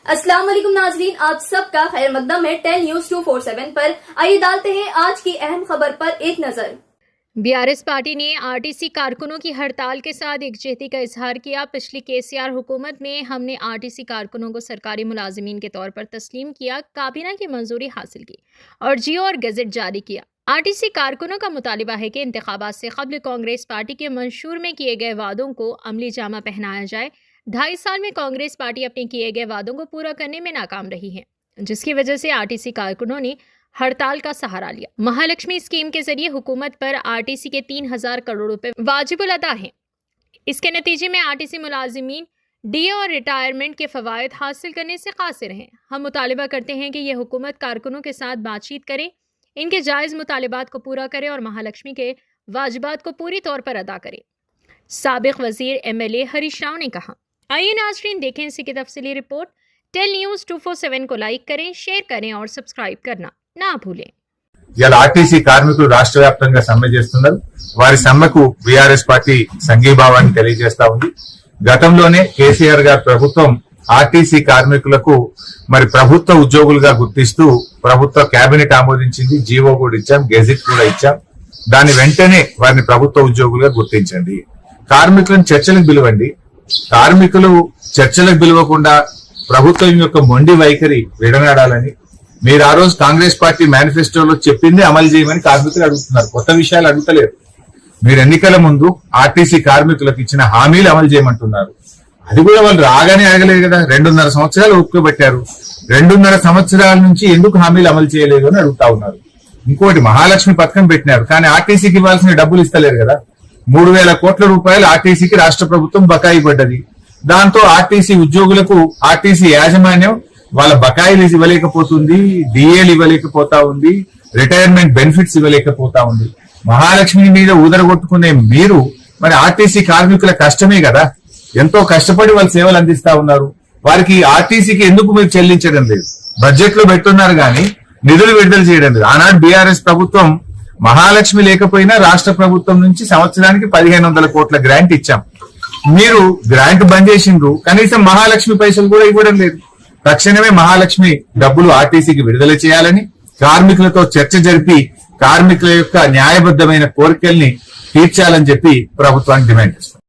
अस्सलाम वालेकुम नाजरीन, आप सबका खैर मकदम है 10 न्यूज 247 पर। आइए डालते हैं आज की अहम खबर पर एक नजर। बीआरएस पार्टी ने आरटीसी कारकुनों की हड़ताल के साथ एकजुटता का इजहार किया। पिछली केसीआर हुकूमत में हमने आरटीसी कारकुनों को सरकारी मुलाजिमीन के तौर पर तस्लीम किया, काबीना की मंजूरी हासिल की और जियो और गजट जारी किया। आरटीसी कारकुनों का मुतालिबा है कि इंतखाबात से कबल कांग्रेस पार्टी के मंशूर में किए गए वादों को अमली जामा पहनाया जाए। 2.5 साल में कांग्रेस पार्टी अपने किए गए वादों को पूरा करने में नाकाम रही है, जिसकी वजह से आरटीसी कारकुनों ने हड़ताल का सहारा लिया। महालक्ष्मी स्कीम के जरिए हुकूमत पर आरटीसी के 3,000 करोड़ रुपए वाजिबुल अदा हैं। इसके नतीजे में आरटीसी मुलाजिमीन डीए और रिटायरमेंट के फवायद हासिल करने से कासिर हैं। हम मुतालिबा करते हैं कि यह हुकूमत कारकुनों के साथ बातचीत करे, इनके जायज़ मुतालिबात को पूरा करे और महालक्ष्मी के वाजिबात को पूरी तौर पर अदा करे। साबिक वजीर MLA हरीश राव ने कहा। आइए नाज़रीन देखें इसी की तफसीली रिपोर्ट। 10 न्यूज़ 247 को लाइक करें, शेयर करें और सब्सक्राइब करना ना भूलें। ఇలా ఆర్టీసీ కార్మికులు రాష్ట్ర వ్యాప్తంగా సమ్మె చేస్తున్నారు. వారి సమ్మెకు బీఆర్ఎస్ పార్టీ సంఘీభావాన్ని తెలియజేస్తా ఉంది. గతంలోనే కేసీఆర్ గారి ప్రభుత్వం ఆర్టీసీ కార్మికులకు మరి ప్రభుత్వ ఉద్యోగులుగా గుర్తిస్తూ ప్రభుత్వ కేబినెట్ ఆమోదించింది. జీవో కూడా ఇచ్చాం, గెజిట్ కూడా ఇచ్చాం. దాని వెంటనే వారిని ప్రభుత్వ ఉద్యోగులుగా గుర్తించండి. కార్మికులను చర్చలకు పిలవండి. కార్మికులు చర్చలకు పిలవకుండా ప్రభుత్వం యొక్క మొండి వైఖరి విడనాడాలని మీరు ఆ రోజు కాంగ్రెస్ పార్టీ మేనిఫెస్టోలో చెప్పింది అమలు చేయమని కార్మికులు అడుగుతున్నారు. కొత్త విషయాలు అడుగుతలేరు. మీరు ఎన్నికల ముందు ఆర్టీసీ కార్మికులకు ఇచ్చిన హామీలు అమలు చేయమంటున్నారు. అది కూడా వాళ్ళు రాగానే అడగలేదు కదా. 2.5 సంవత్సరాలు ఒప్పుకోబెట్టారు. 2.5 సంవత్సరాల నుంచి ఎందుకు హామీలు అమలు చేయలేదు అని అడుగుతా ఉన్నారు. ఇంకోటి, మహాలక్ష్మి పథకం పెట్టినారు, కానీ ఆర్టీసీకి ఇవ్వాల్సిన డబ్బులు ఇస్తలేరు కదా. 3,000 కోట్ల రూపాయలు ఆర్టీసీకి రాష్ట్ర ప్రభుత్వం బకాయి పడ్డది. దాంతో ఆర్టీసీ ఉద్యోగులకు ఆర్టీసీ యాజమాన్యం వాళ్ళ బకాయిలు ఇవ్వలేకపోతుంది, డిఏలు ఇవ్వలేకపోతా ఉంది, రిటైర్మెంట్ బెనిఫిట్స్ ఇవ్వలేకపోతా ఉంది. మహాలక్ష్మి మీద ఊదరగొట్టుకునే మీరు మరి ఆర్టీసీ కార్మికుల కష్టమే కదా, ఎంతో కష్టపడి వాళ్ళు సేవలు అందిస్తా ఉన్నారు. వారికి ఆర్టీసీకి ఎందుకు మీరు చెల్లించడం లేదు? బడ్జెట్ లో పెట్టున్నారు కానీ నిధులు విడుదల చేయడం లేదు. ఆనాడు బీఆర్ఎస్ ప్రభుత్వం మహాలక్ష్మి లేకపోయినా రాష్ట్ర ప్రభుత్వం నుంచి సంవత్సరానికి 1,500 కోట్ల గ్రాంట్ ఇచ్చాం. మీరు గ్రాంట్ బంద్ చేసిండ్రు, కనీసం మహాలక్ష్మి పైసలు కూడా ఇవ్వడం లేదు. తక్షణమే మహాలక్ష్మి డబ్బులు ఆర్టీసీకి విడుదల చేయాలని, కార్మికులతో చర్చ జరిపి కార్మికుల యొక్క న్యాయబద్ధమైన కోరికల్ని తీర్చాలని చెప్పి ప్రభుత్వానికి డిమాండ్ చేస్తాం.